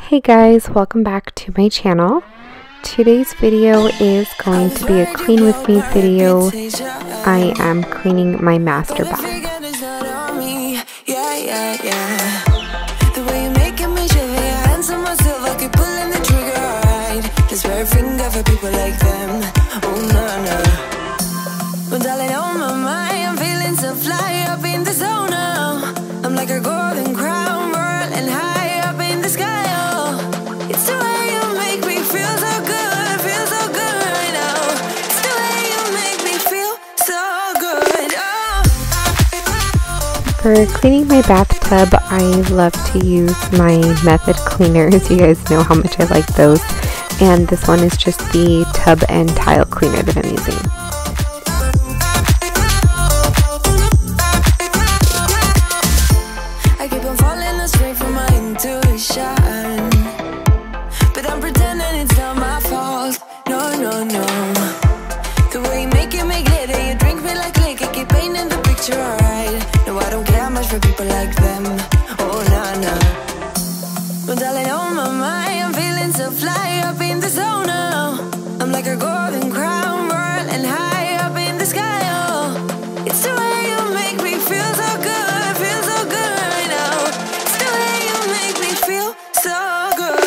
Hey guys, welcome back to my channel. Today's video is going to be a clean with me video. I am cleaning my master bath. I'm like a golden crown whirling high up in the sky. Oh, it's the way you make me feel so good right now. It's the way you make me feel so good. Oh. For cleaning my bathtub, I love to use my method cleaners. You guys know how much I like those. And this one is just the tub and tile cleaner that I'm using. But I'm pretending it's not my fault. No. The way you make glitter, you drink me like liquor, keep painting the picture, alright. No, I don't care much for people like them. Oh, nah. But darling, on my mind, I'm feeling so fly up in the zone now. I'm like a golden crown whirling high up in the sky. Oh, it's the way you make me feel so good right now. It's the way you make me feel so good.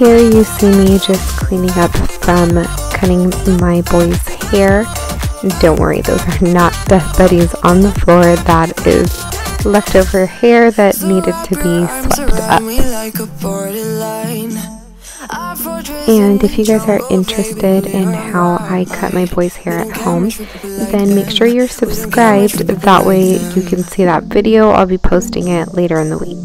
Here you see me just cleaning up from cutting my boy's hair. Don't worry, those are not death buddies on the floor. That is leftover hair that needed to be swept up. And if you guys are interested in how I cut my boy's hair at home, then make sure you're subscribed. That way you can see that video. I'll be posting it later in the week.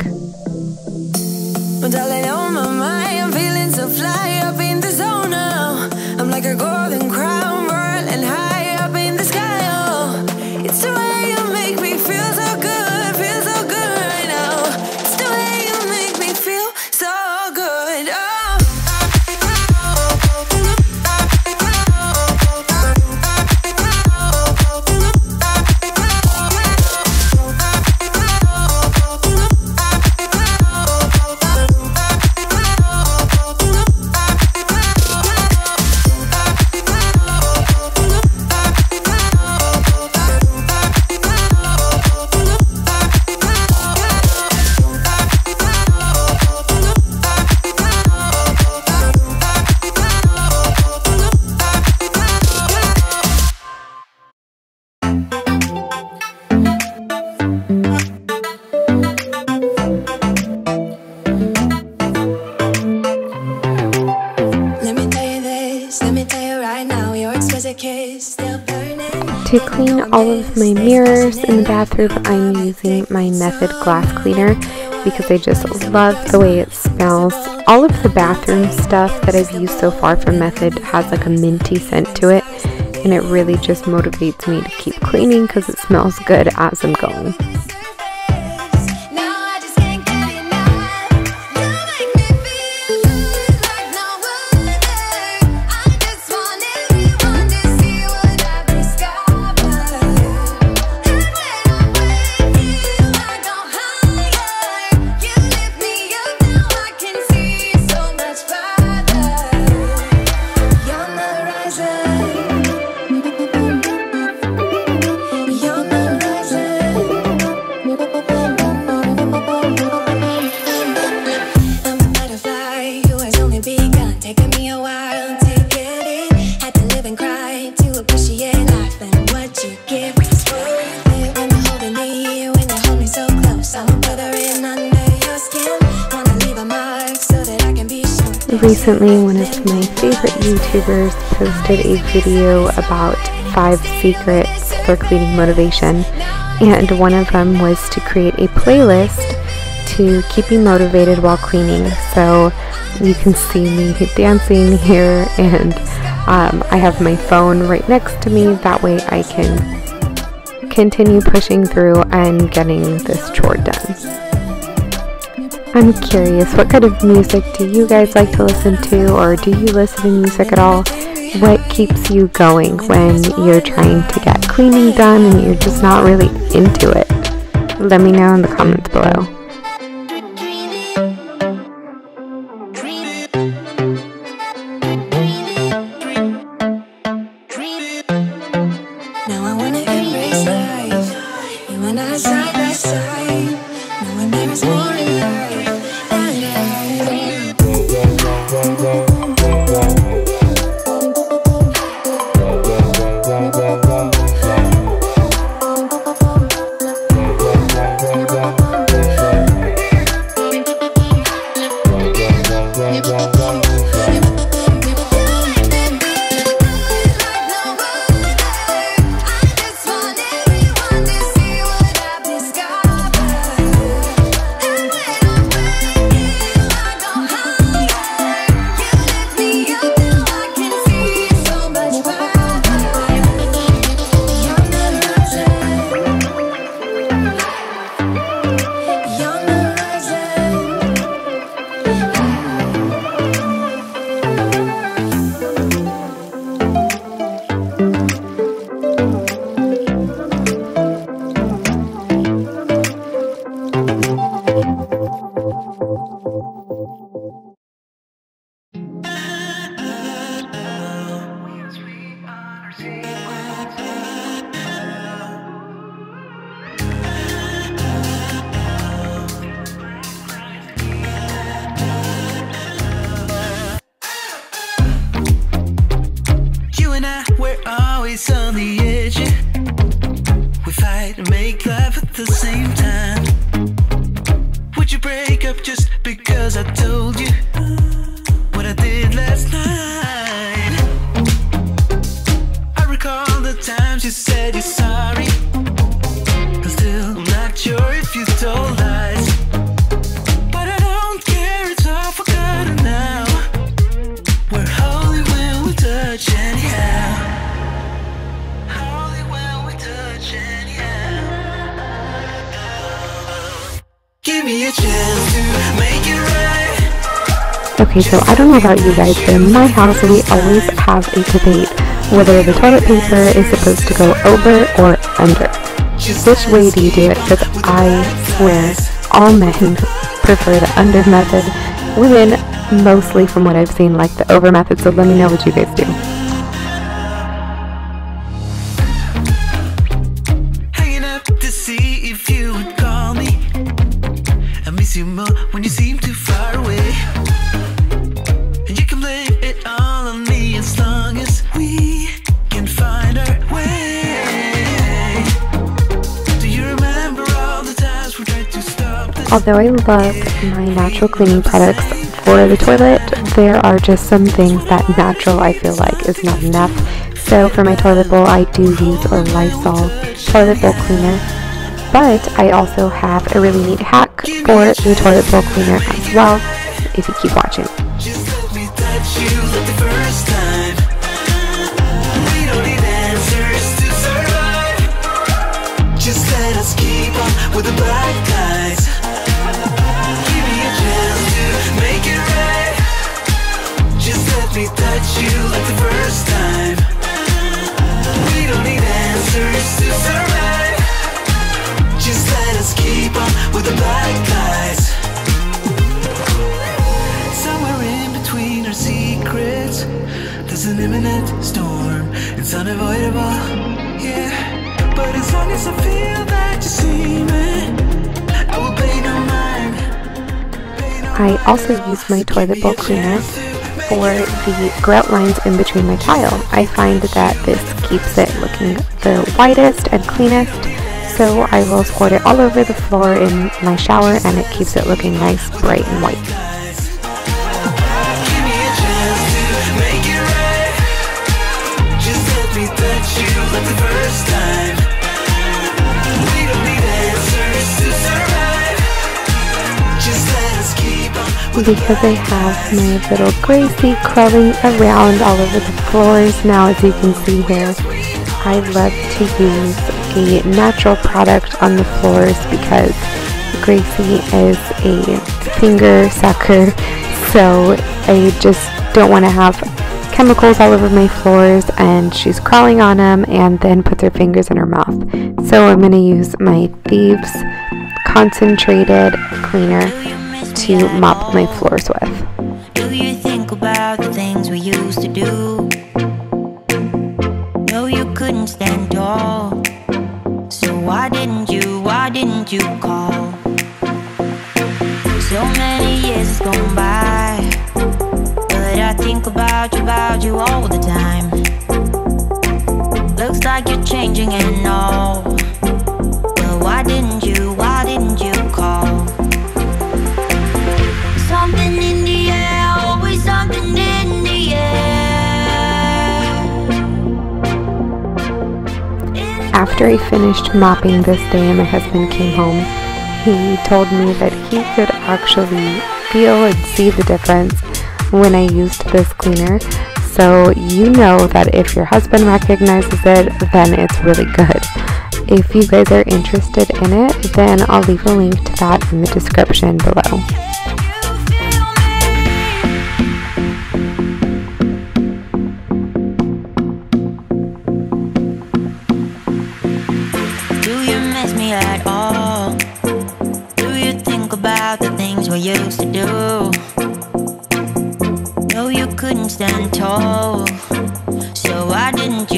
Fly up in the zone now. I'm like a golden crown whirling high up in the sky. Oh, it's the way you make me feel so good right now. It's the way you make me feel so good. To clean all of my mirrors in the bathroom, I'm using my Method glass cleaner because I just love the way it smells. All of the bathroom stuff that I've used so far from Method has like a minty scent to it, and it really just motivates me to keep cleaning because it smells good as I'm going. Recently, one of my favorite YouTubers posted a video about 5 secrets for cleaning motivation, and one of them was to create a playlist to keep you motivated while cleaning. So you can see me dancing here, and I have my phone right next to me, that way I can continue pushing through and getting this chore done. I'm curious, what kind of music do you guys like to listen to, or do you listen to music at all? What keeps you going when you're trying to get cleaning done and you're just not really into it? Let me know in the comments below. Now I wanna embrace life, you and I side by side, knowing there is more in life. We're always on the edge. We fight and make love at the same time. Would you break up just because I told you what I did last night? I recall the times you said you're sorry. I'm still not sure if you told lies, but I don't care, it's all forgotten now. We're holy when we touch anyhow. Give me a chance to make it right. Okay, so I don't know about you guys, but in my house we always have a debate whether the toilet paper is supposed to go over or under. Which way do you do it? Because I swear all men prefer the under method. Women, mostly from what I've seen, like the over method, so let me know what you guys do. When you seem too far away, and you can blame it all on me as long as we can find our way. Do you remember all the times we tried to stop this? Although I love my natural cleaning products for the toilet, there are just some things that natural I feel like is not enough. So for my toilet bowl, I do use a Lysol toilet bowl cleaner. But I also have a really neat hack for the toilet bowl cleaner as well, if you keep watching. Just let me touch you like the first time. We don't need answers to survive. Just let us keep on with the black guys. Give me a chance to make it right. Just let me touch you like the first time. We don't need answers to survive. Just let us keep on with the black guys. Somewhere in between our secrets, there's an imminent storm. It's unavoidable, yeah. But as long as I feel that you see me, I will pay no mind. I also use my toilet bowl cleaner for the grout lines in between my tile. I find that this keeps it looking the whitest and cleanest. So I will squirt it all over the floor in my shower, and it keeps it looking nice, bright, and white. Give me a chance to make it right. Just let me touch you like the first time. We don't need answers to survive. Just let us keep on because I have my little Gracie crawling around all over the floors. Now, as you can see here, I love to use a natural product on the floors because Gracie is a finger sucker, so I just don't want to have chemicals all over my floors, and she's crawling on them and then puts her fingers in her mouth. So I'm going to use my Thieves concentrated cleaner to mop my floors with. Do you think about the things we used to do? No, you couldn't stand tall. So why didn't you call? So many years has gone by, but I think about you all the time. Looks like you're changing and all, but why didn't you call? Something in the air, always something in the air. After I finished mopping this day and my husband came home, he told me that he could actually feel and see the difference when I used this cleaner. So you know that if your husband recognizes it, then it's really good. If you guys are interested in it, then I'll leave a link to that in the description below. Do you miss me at all? Do you think about the things we used to do? No, you couldn't stand tall. So why didn't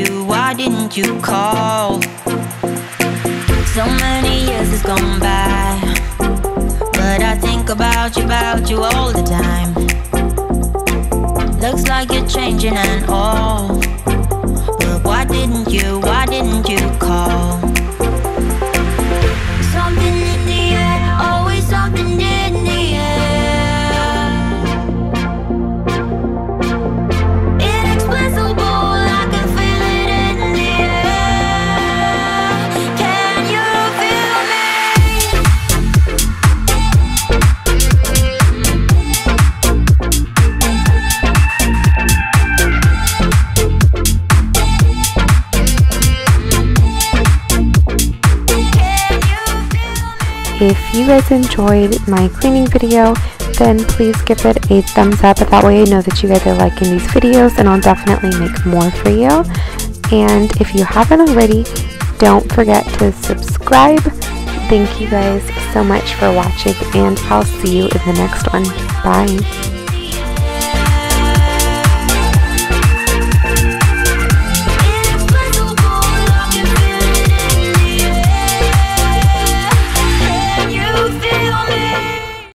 you call? So many years has gone by, but I think about you all the time. Looks like you're changing and all, but why didn't you call? Something in the air, always something in the air. Inexplicable, I can feel it in the air. Can you feel me? If you guys enjoyed my cleaning video, then please give it a thumbs up. That way I know that you guys are liking these videos, and I'll definitely make more for you. And if you haven't already, don't forget to subscribe. Thank you guys so much for watching, and I'll see you in the next one. Bye.